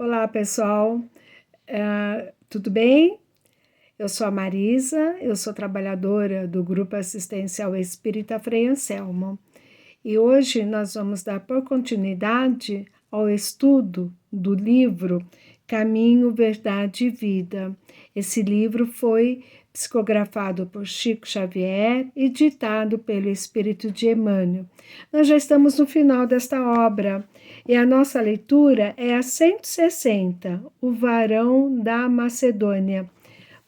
Olá, pessoal. Tudo bem? Eu sou a Marisa, eu sou trabalhadora do Grupo Assistencial Espírita Frei Anselmo. E hoje nós vamos dar por continuidade ao estudo do livro Caminho, Verdade e Vida. Esse livro foi psicografado por Chico Xavier e ditado pelo Espírito de Emmanuel. Nós já estamos no final desta obra e a nossa leitura é a 160, O Varão da Macedônia.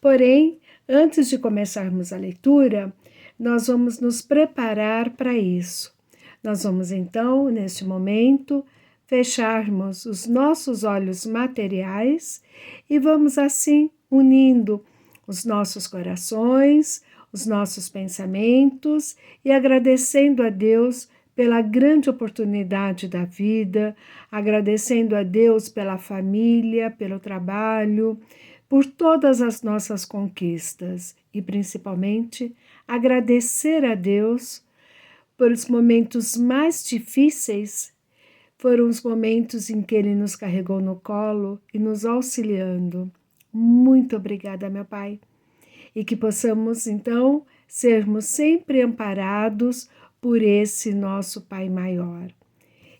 Porém, antes de começarmos a leitura, nós vamos nos preparar para isso. Nós vamos então, neste momento, fecharmos os nossos olhos materiais e vamos assim unindo os nossos corações, os nossos pensamentos e agradecendo a Deus pela grande oportunidade da vida, agradecendo a Deus pela família, pelo trabalho, por todas as nossas conquistas e principalmente agradecer a Deus por os momentos mais difíceis. Foram os momentos em que Ele nos carregou no colo e nos auxiliando. Muito obrigada, meu Pai. E que possamos, então, sermos sempre amparados por esse nosso Pai maior.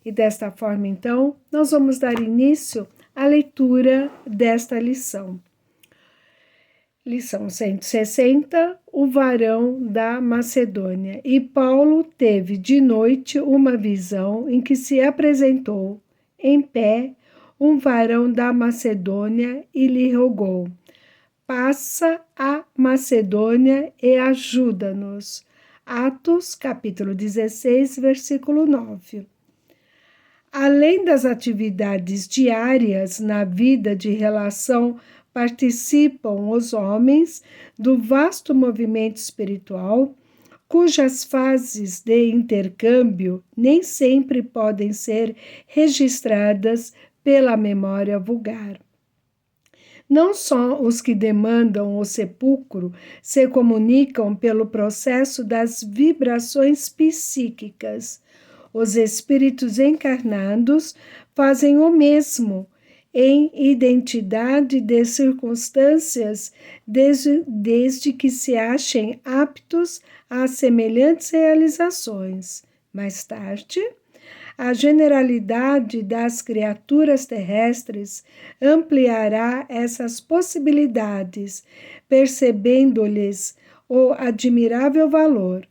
E desta forma, então, nós vamos dar início à leitura desta lição. Lição 160, o varão da Macedônia. E Paulo teve de noite uma visão em que se apresentou, em pé, um varão da Macedônia e lhe rogou: passa a Macedônia e ajuda-nos. Atos, capítulo 16, versículo 9. Além das atividades diárias na vida de relação, participam os homens do vasto movimento espiritual, cujas fases de intercâmbio nem sempre podem ser registradas pela memória vulgar. Não só os que demandam o sepulcro se comunicam pelo processo das vibrações psíquicas. Os espíritos encarnados fazem o mesmo em identidade de circunstâncias, desde que se achem aptos a semelhantes realizações. Mais tarde, a generalidade das criaturas terrestres ampliará essas possibilidades, percebendo-lhes o admirável valor.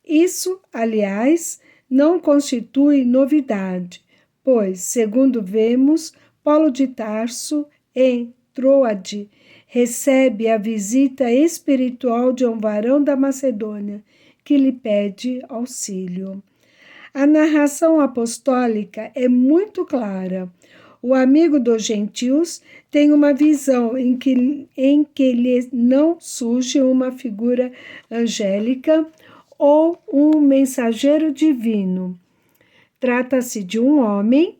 Isso, aliás, não constitui novidade, pois, segundo vemos, Paulo de Tarso, em Troade, recebe a visita espiritual de um varão da Macedônia, que lhe pede auxílio. A narração apostólica é muito clara. O amigo dos gentios tem uma visão em que lhe não surge uma figura angélica ou um mensageiro divino. Trata-se de um homem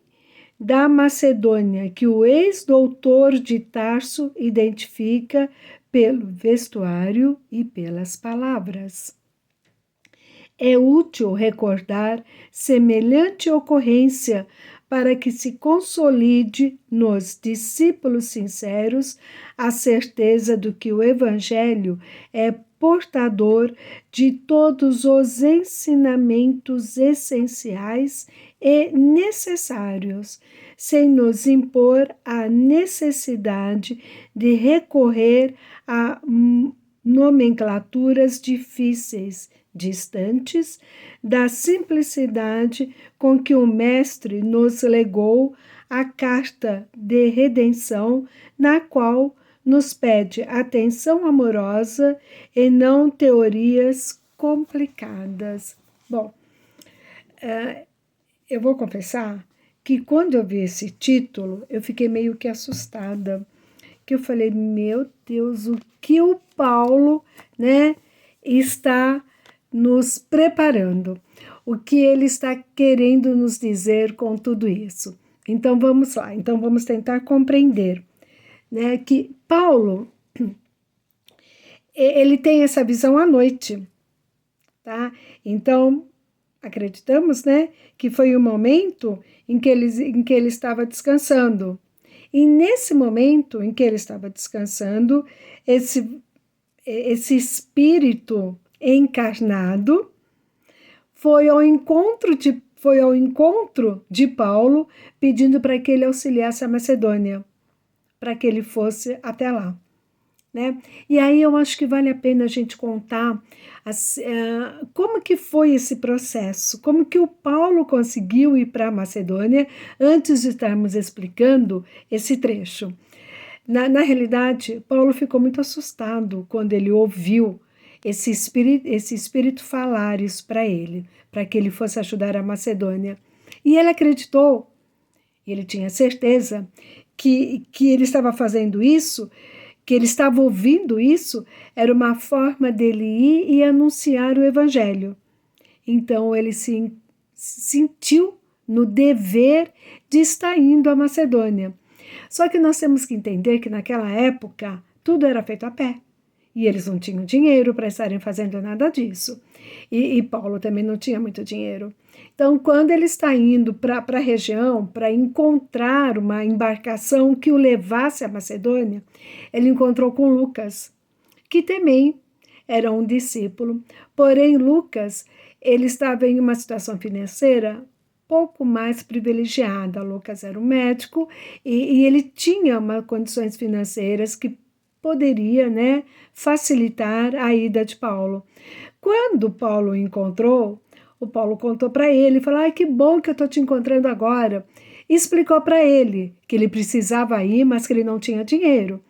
da Macedônia que o ex-doutor de Tarso identifica pelo vestuário e pelas palavras. É útil recordar semelhante ocorrência para que se consolide nos discípulos sinceros a certeza do que o Evangelho é portador de todos os ensinamentos essenciais e necessários, sem nos impor a necessidade de recorrer a nomenclaturas difíceis, distantes da simplicidade com que o Mestre nos legou a carta de redenção, na qual nos pede atenção amorosa e não teorias complicadas. Bom, eu vou confessar que quando eu vi esse título, eu fiquei meio que assustada, que eu falei, meu Deus, o que o Paulo, está nos preparando, o que ele está querendo nos dizer com tudo isso. Então vamos lá, então vamos tentar compreender, que Paulo, ele tem essa visão à noite, tá? Então, acreditamos, que foi o momento em que ele estava descansando. E nesse momento em que ele estava descansando, esse espírito encarnado foi ao encontro de Paulo, pedindo para que ele auxiliasse a Macedônia, para que ele fosse até lá. Né? E aí eu acho que vale a pena a gente contar como que foi esse processo, como que o Paulo conseguiu ir para a Macedônia, antes de estarmos explicando esse trecho. Na realidade, Paulo ficou muito assustado quando ele ouviu esse espírito falar isso para ele, para que ele fosse ajudar a Macedônia. E ele acreditou, ele tinha certeza que ele estava fazendo isso, que ele estava ouvindo isso, era uma forma dele ir e anunciar o evangelho. Então ele se sentiu no dever de estar indo à Macedônia. Só que nós temos que entender que naquela época tudo era feito a pé. E eles não tinham dinheiro para estarem fazendo nada disso. E Paulo também não tinha muito dinheiro. Então, quando ele está indo para a região, para encontrar uma embarcação que o levasse à Macedônia, ele encontrou com Lucas, que também era um discípulo. Porém, Lucas, ele estava em uma situação financeira pouco mais privilegiada. Lucas era um médico e ele tinha condições financeiras que poderia, né, facilitar a ida de Paulo. Quando Paulo o encontrou, o Paulo contou para ele, falou: que bom que eu estou te encontrando agora. E explicou para ele que ele precisava ir, mas que ele não tinha dinheiro.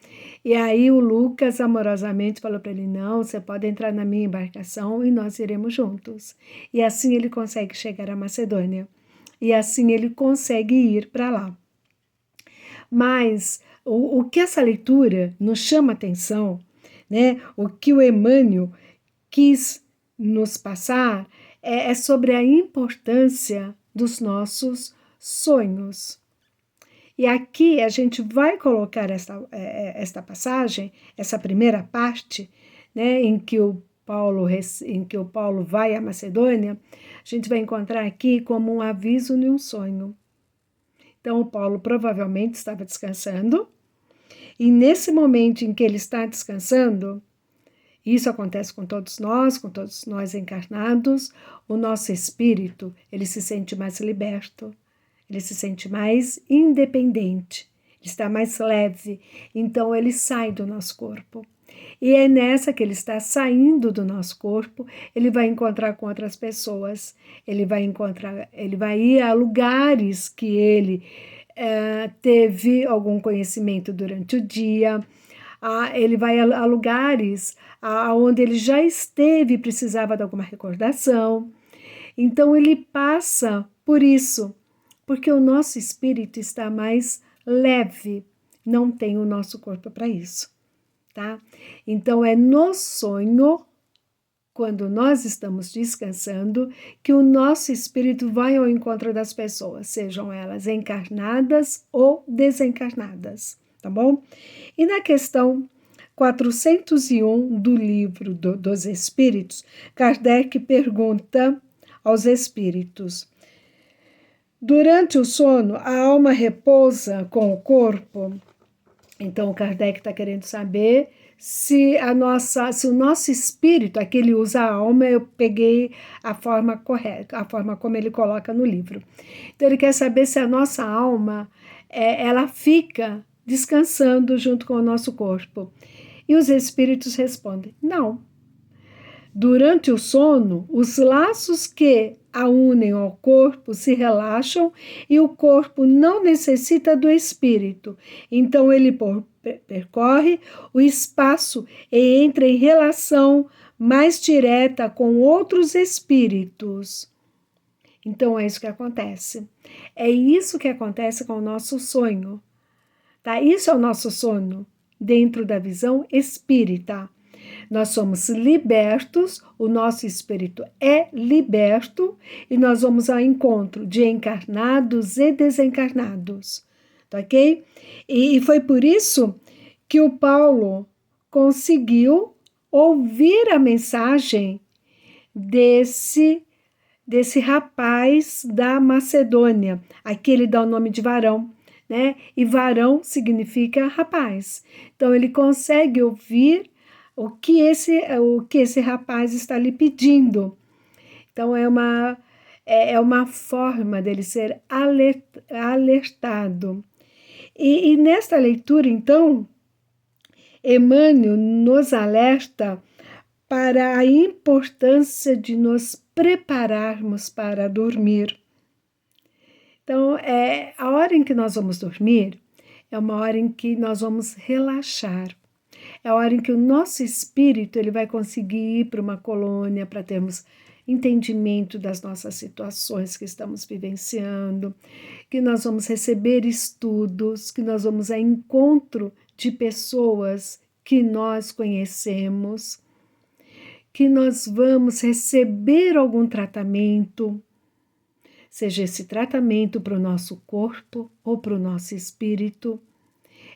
E aí o Lucas amorosamente falou para ele: não, você pode entrar na minha embarcação e nós iremos juntos. E assim ele consegue chegar à Macedônia. E assim ele consegue ir para lá. Mas o que essa leitura nos chama atenção, né? O que o Emmanuel quis nos passar é sobre a importância dos nossos sonhos. E aqui a gente vai colocar esta passagem, essa primeira parte, né, em que o Paulo vai à Macedônia, a gente vai encontrar aqui como um aviso de um sonho. Então, o Paulo provavelmente estava descansando, e nesse momento em que ele está descansando, isso acontece com todos nós encarnados, o nosso espírito, ele se sente mais liberto, ele se sente mais independente, ele está mais leve, então ele sai do nosso corpo. E é nessa que ele está saindo do nosso corpo, ele vai encontrar com outras pessoas, ele vai ir a lugares que ele teve algum conhecimento durante o dia, ele vai a lugares onde ele já esteve e precisava de alguma recordação. Então ele passa por isso, porque o nosso espírito está mais leve, não tem o nosso corpo para isso. Tá? Então é no sonho, quando nós estamos descansando, que o nosso espírito vai ao encontro das pessoas, sejam elas encarnadas ou desencarnadas, tá bom? E na questão 401 do livro dos Espíritos, Kardec pergunta aos espíritos: durante o sono, a alma repousa com o corpo? Então, o Kardec está querendo saber se o nosso espírito, aqui ele usa a alma, eu peguei a forma correta, a forma como ele coloca no livro. Então, ele quer saber se a nossa alma, ela fica descansando junto com o nosso corpo. E os espíritos respondem: não. Durante o sono, os laços que a unem ao corpo se relaxam e o corpo não necessita do espírito. Então ele percorre o espaço e entra em relação mais direta com outros espíritos. Então é isso que acontece. É isso que acontece com o nosso sonho. Tá? Isso é o nosso sono dentro da visão espírita. Nós somos libertos, o nosso espírito é liberto e nós vamos ao encontro de encarnados e desencarnados, tá ok? E foi por isso que o Paulo conseguiu ouvir a mensagem desse rapaz da Macedônia. Aqui ele dá o nome de varão, né? E varão significa rapaz. Então ele consegue ouvir o que esse rapaz está lhe pedindo. Então é uma forma dele ser alertado. E nesta leitura, então, Emmanuel nos alerta para a importância de nos prepararmos para dormir. Então, a hora em que nós vamos dormir é uma hora em que nós vamos relaxar. É a hora em que o nosso espírito ele vai conseguir ir para uma colônia para termos entendimento das nossas situações que estamos vivenciando, que nós vamos receber estudos, que nós vamos a encontro de pessoas que nós conhecemos, que nós vamos receber algum tratamento, seja esse tratamento para o nosso corpo ou para o nosso espírito.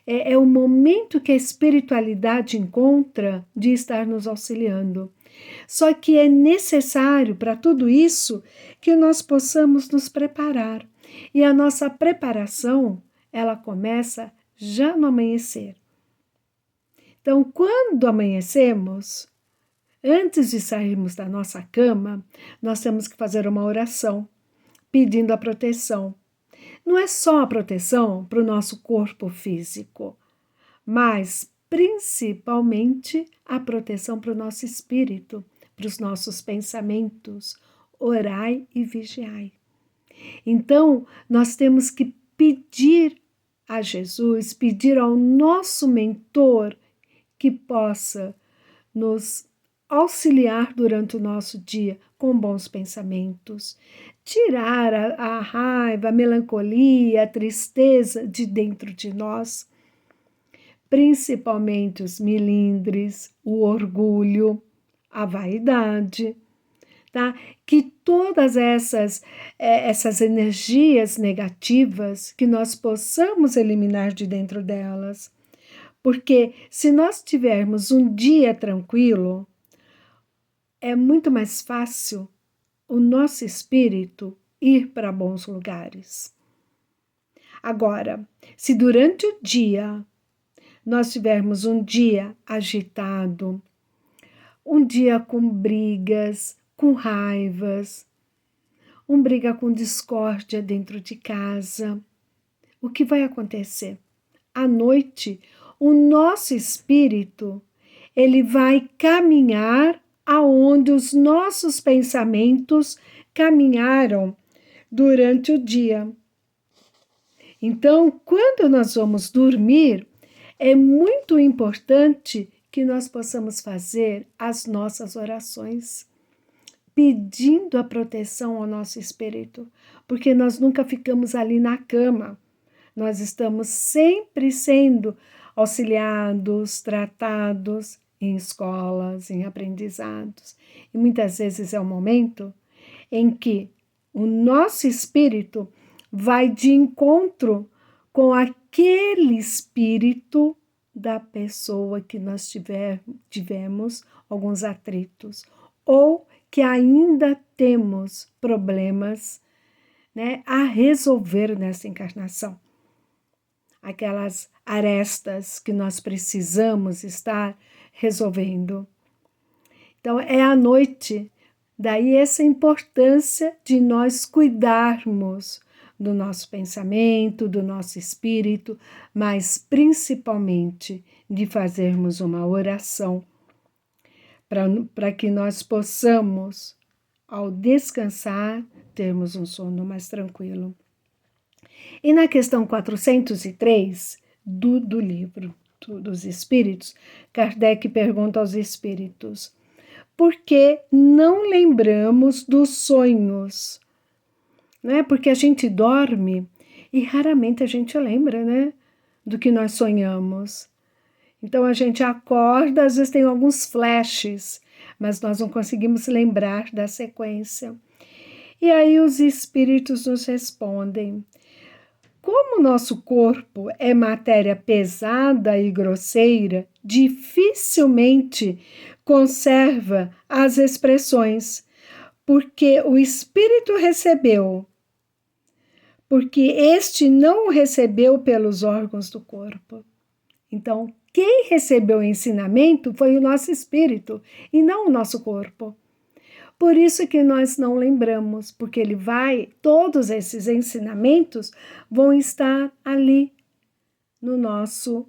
É o momento que a espiritualidade encontra de estar nos auxiliando. Só que é necessário para tudo isso que nós possamos nos preparar. E a nossa preparação, ela começa já no amanhecer. Então, quando amanhecemos, antes de sairmos da nossa cama, nós temos que fazer uma oração, pedindo a proteção. Não é só a proteção para o nosso corpo físico, mas principalmente a proteção para o nosso espírito, para os nossos pensamentos. Orai e vigiai. Então, nós temos que pedir a Jesus, pedir ao nosso mentor que possa nos auxiliar durante o nosso dia com bons pensamentos, tirar a raiva, a melancolia, a tristeza de dentro de nós, principalmente os melindres, o orgulho, a vaidade, tá? Que todas essas energias negativas que nós possamos eliminar de dentro delas, porque se nós tivermos um dia tranquilo, é muito mais fácil o nosso espírito ir para bons lugares. Agora, se durante o dia nós tivermos um dia agitado, um dia com brigas, com raivas, um briga com discórdia dentro de casa, o que vai acontecer? À noite, o nosso espírito, ele vai caminhar aonde os nossos pensamentos caminharam durante o dia. Então, quando nós vamos dormir, é muito importante que nós possamos fazer as nossas orações, pedindo a proteção ao nosso espírito, porque nós nunca ficamos ali na cama. Nós estamos sempre sendo auxiliados, tratados em escolas, em aprendizados. E muitas vezes é um momento em que o nosso espírito vai de encontro com aquele espírito da pessoa que nós tivemos alguns atritos, ou que ainda temos problemas, né, a resolver nessa encarnação. Aquelas arestas que nós precisamos estar resolvendo. Então, é à noite, daí essa importância de nós cuidarmos do nosso pensamento, do nosso espírito, mas principalmente de fazermos uma oração para que nós possamos, ao descansar, termos um sono mais tranquilo. E na questão 403 do livro dos Espíritos, Kardec pergunta aos Espíritos: por que não lembramos dos sonhos? Né? Porque a gente dorme e raramente a gente lembra, né, do que nós sonhamos. Então a gente acorda, às vezes tem alguns flashes, mas nós não conseguimos lembrar da sequência. E aí os espíritos nos respondem: como o nosso corpo é matéria pesada e grosseira, dificilmente conserva as expressões, porque o espírito recebeu porque este não o recebeu pelos órgãos do corpo. Então, quem recebeu o ensinamento foi o nosso espírito e não o nosso corpo. Por isso que nós não lembramos, porque todos esses ensinamentos vão estar ali no nosso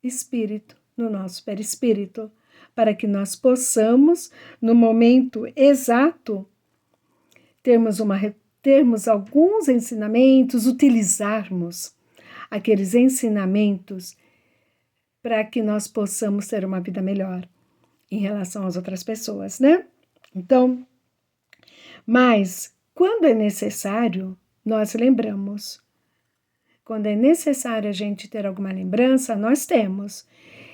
espírito, no nosso perispírito, para que nós possamos, no momento exato, termos alguns ensinamentos, utilizarmos aqueles ensinamentos para que nós possamos ter uma vida melhor em relação às outras pessoas, né? Então, mas quando é necessário, nós lembramos. Quando é necessário a gente ter alguma lembrança, nós temos.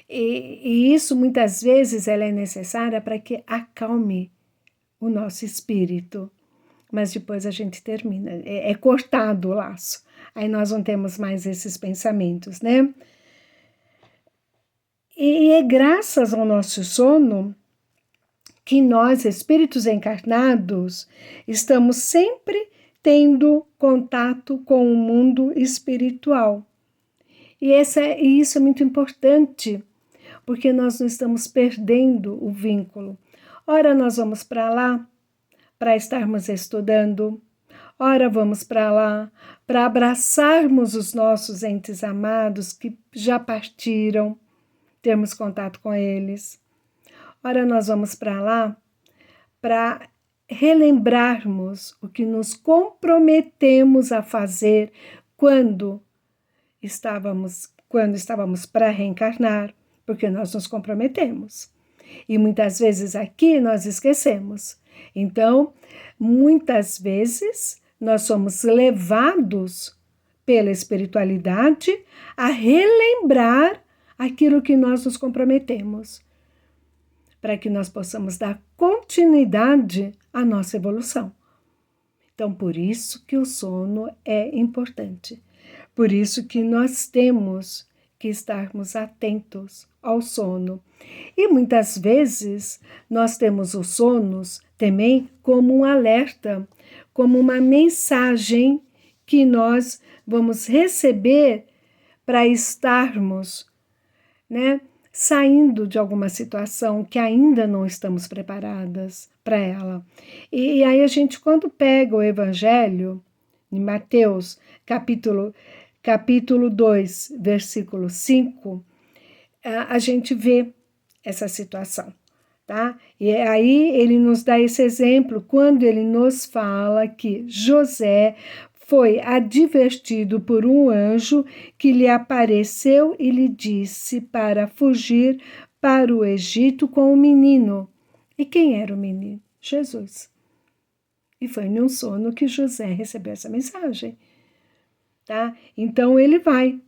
E isso muitas vezes ela é necessária para que acalme o nosso espírito. Mas depois a gente termina, é cortado o laço. Aí nós não temos mais esses pensamentos, né? E é graças ao nosso sono que nós, espíritos encarnados, estamos sempre tendo contato com o mundo espiritual. E isso é muito importante, porque nós não estamos perdendo o vínculo. Ora, nós vamos para lá para estarmos estudando, ora, vamos para lá para abraçarmos os nossos entes amados que já partiram, termos contato com eles. Ora, nós vamos para lá para relembrarmos o que nos comprometemos a fazer quando estávamos para reencarnar, porque nós nos comprometemos. E muitas vezes aqui nós esquecemos. Então, muitas vezes nós somos levados pela espiritualidade a relembrar aquilo que nós nos comprometemos, para que nós possamos dar continuidade à nossa evolução. Então, por isso que o sono é importante. Por isso que nós temos que estarmos atentos ao sono. E muitas vezes nós temos os sonos também como um alerta, como uma mensagem que nós vamos receber para estarmos, né, saindo de alguma situação que ainda não estamos preparadas para ela. E aí a gente, quando pega o Evangelho, em Mateus, capítulo 2, versículo 5, a gente vê essa situação, tá? E aí ele nos dá esse exemplo quando ele nos fala que José foi advertido por um anjo que lhe apareceu e lhe disse para fugir para o Egito com o menino. E quem era o menino? Jesus. E foi num sono que José recebeu essa mensagem, tá? Então ele vai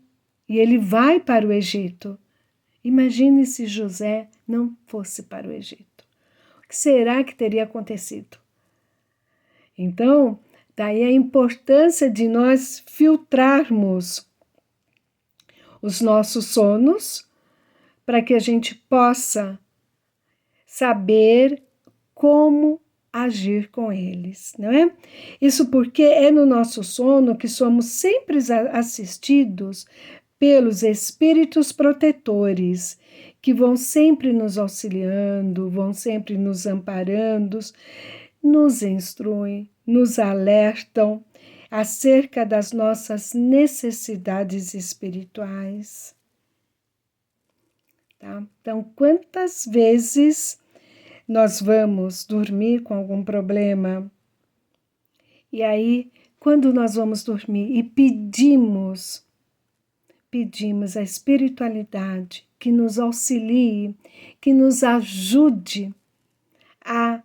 para o Egito. Imagine se José não fosse para o Egito. O que será que teria acontecido? Então, daí a importância de nós filtrarmos os nossos sonos para que a gente possa saber como agir com eles, não é? Isso porque é no nosso sono que somos sempre assistidos pelos espíritos protetores, que vão sempre nos auxiliando, vão sempre nos amparando, nos instruem, nos alertam acerca das nossas necessidades espirituais. Tá? Então, quantas vezes nós vamos dormir com algum problema e aí, quando nós vamos dormir e pedimos a espiritualidade que nos auxilie, que nos ajude a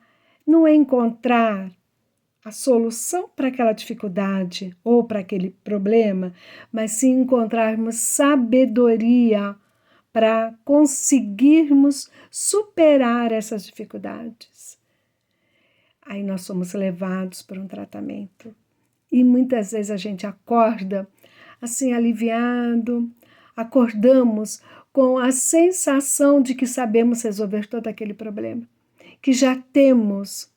não encontrar a solução para aquela dificuldade ou para aquele problema, mas sim encontrarmos sabedoria para conseguirmos superar essas dificuldades. Aí nós somos levados para um tratamento. E muitas vezes a gente acorda assim aliviado, acordamos com a sensação de que sabemos resolver todo aquele problema, que já temos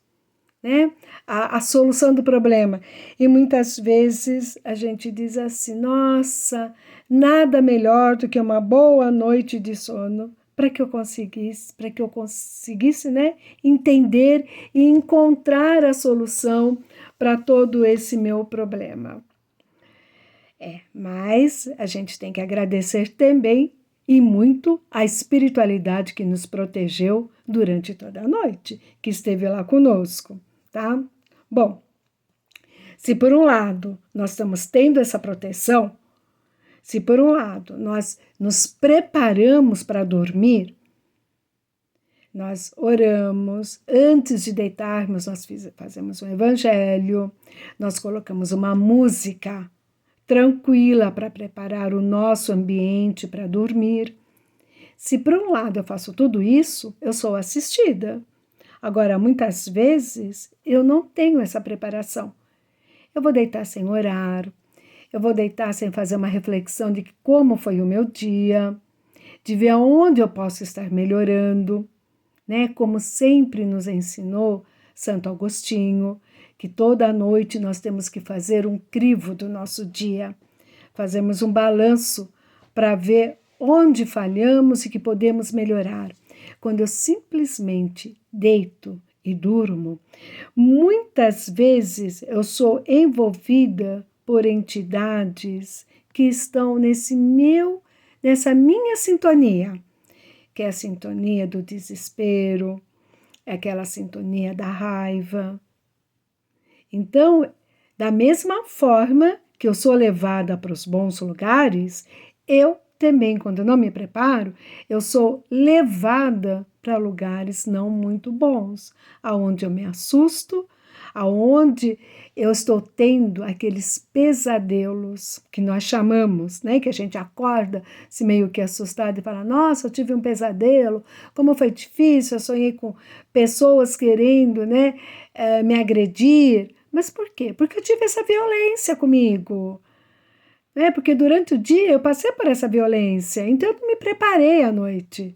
né? A solução do problema. E muitas vezes a gente diz assim, nossa, nada melhor do que uma boa noite de sono para que eu conseguisse, né, entender e encontrar a solução para todo esse meu problema. Mas a gente tem que agradecer também e muito a espiritualidade que nos protegeu durante toda a noite, que esteve lá conosco, tá? Bom, se por um lado nós estamos tendo essa proteção, se por um lado nós nos preparamos para dormir, nós oramos, antes de deitarmos, nós fazemos um evangelho, nós colocamos uma música tranquila para preparar o nosso ambiente para dormir. Se por um lado eu faço tudo isso, eu sou assistida. Agora, muitas vezes, eu não tenho essa preparação. Eu vou deitar sem orar, eu vou deitar sem fazer uma reflexão de como foi o meu dia, de ver aonde eu posso estar melhorando, né? Como sempre nos ensinou Santo Agostinho, que toda noite nós temos que fazer um crivo do nosso dia. Fazemos um balanço para ver onde falhamos e que podemos melhorar. Quando eu simplesmente deito e durmo, muitas vezes eu sou envolvida por entidades que estão nessa minha sintonia, que é a sintonia do desespero, é aquela sintonia da raiva. Então, da mesma forma que eu sou levada para os bons lugares, eu também, quando não me preparo, eu sou levada para lugares não muito bons, aonde eu me assusto, aonde eu estou tendo aqueles pesadelos que nós chamamos, né? Que a gente acorda se meio que assustado e fala, nossa, eu tive um pesadelo, como foi difícil, eu sonhei com pessoas querendo, né, me agredir. Mas por quê? Porque eu tive essa violência comigo. Porque durante o dia eu passei por essa violência, então eu me preparei à noite.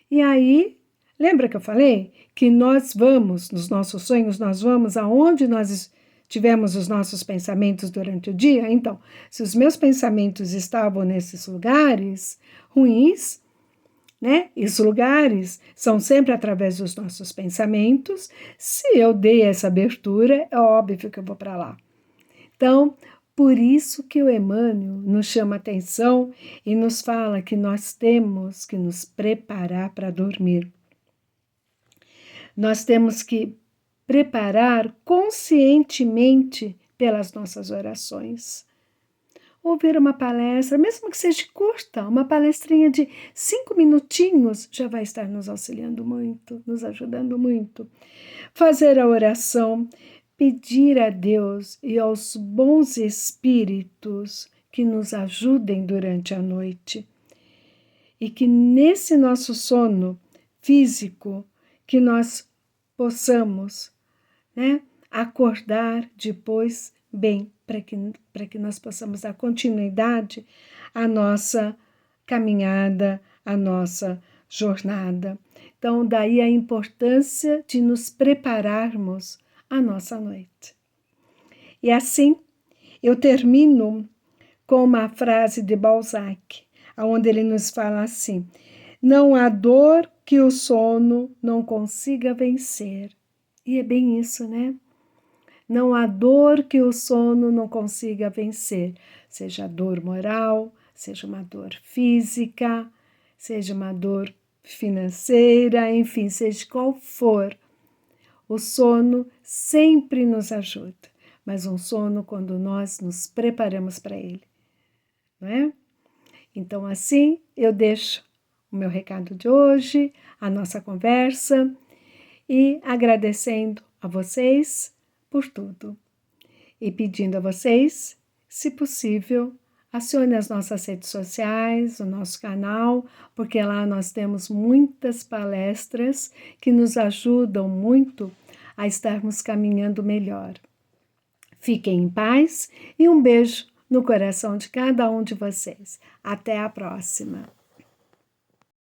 E aí, lembra que eu falei que nós vamos, nos nossos sonhos, nós vamos aonde nós tivemos os nossos pensamentos durante o dia? Então, se os meus pensamentos estavam nesses lugares ruins, né? E os lugares são sempre através dos nossos pensamentos. Se eu dei essa abertura, é óbvio que eu vou para lá. Então, por isso que o Emmanuel nos chama atenção e nos fala que nós temos que nos preparar para dormir. Nós temos que preparar conscientemente pelas nossas orações. Ouvir uma palestra, mesmo que seja curta, uma palestrinha de 5 minutinhos, já vai estar nos auxiliando muito, nos ajudando muito. Fazer a oração, pedir a Deus e aos bons espíritos que nos ajudem durante a noite. E que nesse nosso sono físico, que nós possamos, né, acordar depois bem, para que nós possamos dar continuidade à nossa caminhada, à nossa jornada. Então, daí a importância de nos prepararmos à nossa noite. E assim, eu termino com uma frase de Balzac, onde ele nos fala assim: não há dor que o sono não consiga vencer. E é bem isso, né? Não há dor que o sono não consiga vencer, seja dor moral, seja uma dor física, seja uma dor financeira, enfim, seja qual for. O sono sempre nos ajuda, mas um sono quando nós nos preparamos para ele, não é? Então, assim, eu deixo o meu recado de hoje, a nossa conversa, e agradecendo a vocês por tudo. E pedindo a vocês, se possível, acione as nossas redes sociais, o nosso canal, porque lá nós temos muitas palestras que nos ajudam muito a estarmos caminhando melhor. Fiquem em paz e um beijo no coração de cada um de vocês. Até a próxima!